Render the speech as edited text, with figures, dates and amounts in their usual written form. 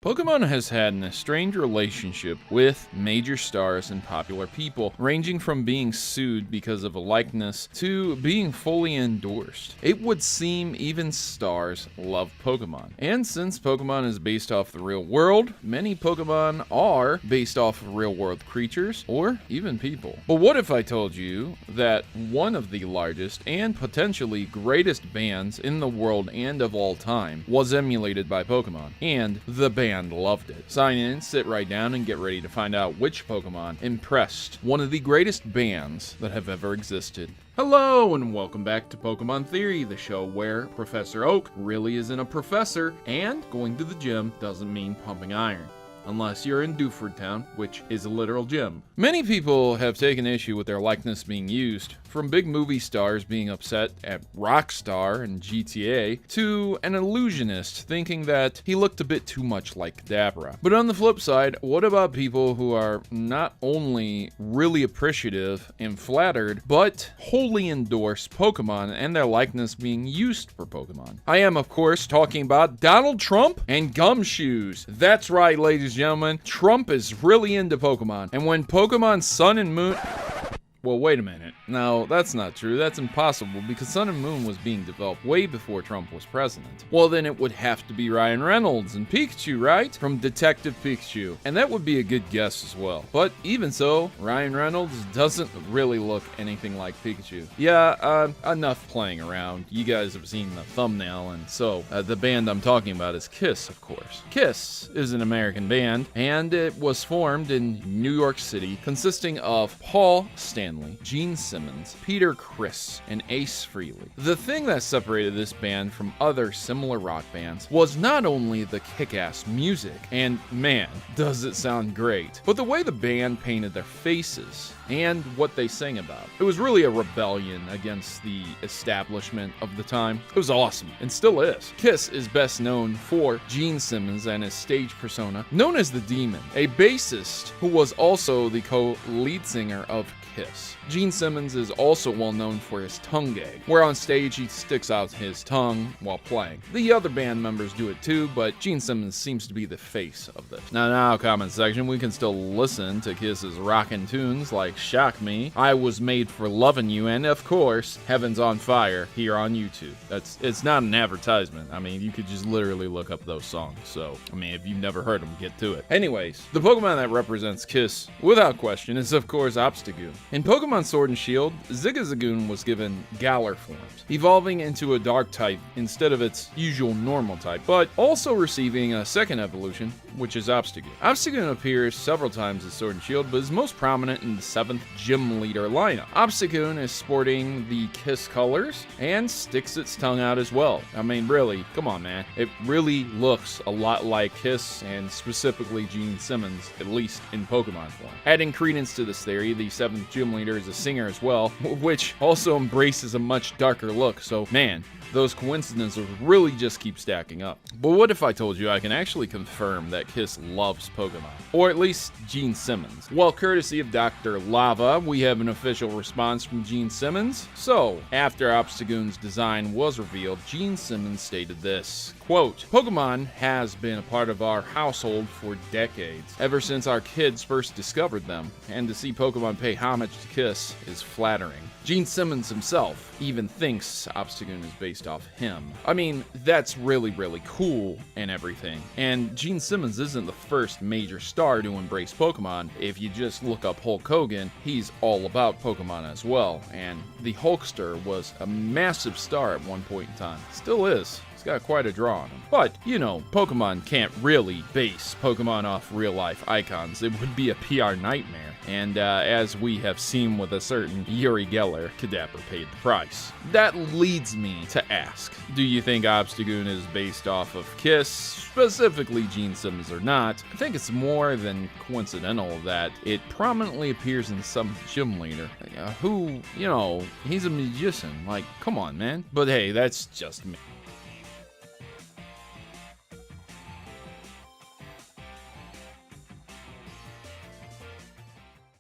Pokemon has had an strange relationship with major stars and popular people, ranging from being sued because of a likeness to being fully endorsed. It would seem even stars love Pokemon. And since Pokemon is based off the real world, many Pokemon are based off of real world creatures or even people. But what if I told you that one of the largest and potentially greatest bands in the world and of all time was emulated by Pokemon, and the band loved it? Sign in, sit right down, and get ready to find out which Pokemon impressed one of the greatest bands that have ever existed. Hello and welcome back to Pokemon Theory, the show where Professor Oak really isn't a professor, and going to the gym doesn't mean pumping iron. Unless you're in Dewford Town, which is a literal gym. Many people have taken issue with their likeness being used, from big movie stars being upset at Rockstar and GTA, to an illusionist thinking that he looked a bit too much like Kadabra. But on the flip side, what about people who are not only really appreciative and flattered, but wholly endorse Pokemon and their likeness being used for Pokemon? I am, of course, talking about Donald Trump and Gumshoes. That's right, ladies and gentlemen, Trump is really into Pokemon. And when Pokemon Sun and Moon... Well, wait a minute. No, that's not true. That's impossible because Sun and Moon was being developed way before Trump was president. Well, then it would have to be Ryan Reynolds and Pikachu, right? From Detective Pikachu. And that would be a good guess as well. But even so, Ryan Reynolds doesn't really look anything like Pikachu. Yeah, enough playing around. You guys have seen the thumbnail, and so the band I'm talking about is Kiss, of course. Kiss is an American band, and it was formed in New York City, consisting of Paul Stanley, Gene Simmons, Peter Criss, and Ace Frehley. The thing that separated this band from other similar rock bands was not only the kick-ass music, and man, does it sound great, but the way the band painted their faces and what they sang about. It was really a rebellion against the establishment of the time. It was awesome, and still is. Kiss is best known for Gene Simmons and his stage persona, known as the Demon, a bassist who was also the co-lead singer of Kiss. Gene Simmons is also well known for his tongue gag, where on stage he sticks out his tongue while playing. The other band members do it too, but Gene Simmons seems to be the face of this. Now, comment section, we can still listen to Kiss's rockin' tunes like Shock Me, I Was Made for Lovin' You, and of course, Heaven's on Fire here on YouTube. It's not an advertisement. I mean, you could just literally look up those songs. So, I mean, if you've never heard them, get to it. Anyways, the Pokemon that represents Kiss, without question, is of course Obstagoon. In Pokemon Sword and Shield, Zigzagoon was given Galar forms, evolving into a dark type instead of its usual normal type, but also receiving a second evolution, which is Obstagoon. Obstagoon appears several times as Sword and Shield, but is most prominent in the 7th Gym Leader lineup. Obstagoon is sporting the Kiss colors and sticks its tongue out as well. I mean, really, come on, man. It really looks a lot like Kiss, and specifically Gene Simmons, at least in Pokemon form. Adding credence to this theory, the 7th Gym Leader is a singer as well, which also embraces a much darker look, so man, those coincidences really just keep stacking up. But what if I told you I can actually confirm that Kiss loves Pokemon? Or at least Gene Simmons? Well, courtesy of Dr. Lava, we have an official response from Gene Simmons. So, after Obstagoon's design was revealed, Gene Simmons stated this, quote, Pokemon has been a part of our household for decades, ever since our kids first discovered them, and to see Pokemon pay homage to Kiss is flattering. Gene Simmons himself even thinks Obstagoon is based off him. I mean, that's really cool and everything. And Gene Simmons isn't the first major star to embrace Pokemon. If you just look up Hulk Hogan, he's all about Pokemon as well. And the Hulkster was a massive star at one point in time. Still is. Got quite a draw on him. But, you know, Pokemon can't really base Pokemon off real-life icons. It would be a PR nightmare. And as we have seen with a certain Uri Geller, Kadabra paid the price. That leads me to ask, do you think Obstagoon is based off of Kiss, specifically Gene Simmons or not? I think it's more than coincidental that it prominently appears in some Gym Leader, who, you know, he's a magician. Like, come on, man. But hey, that's just me.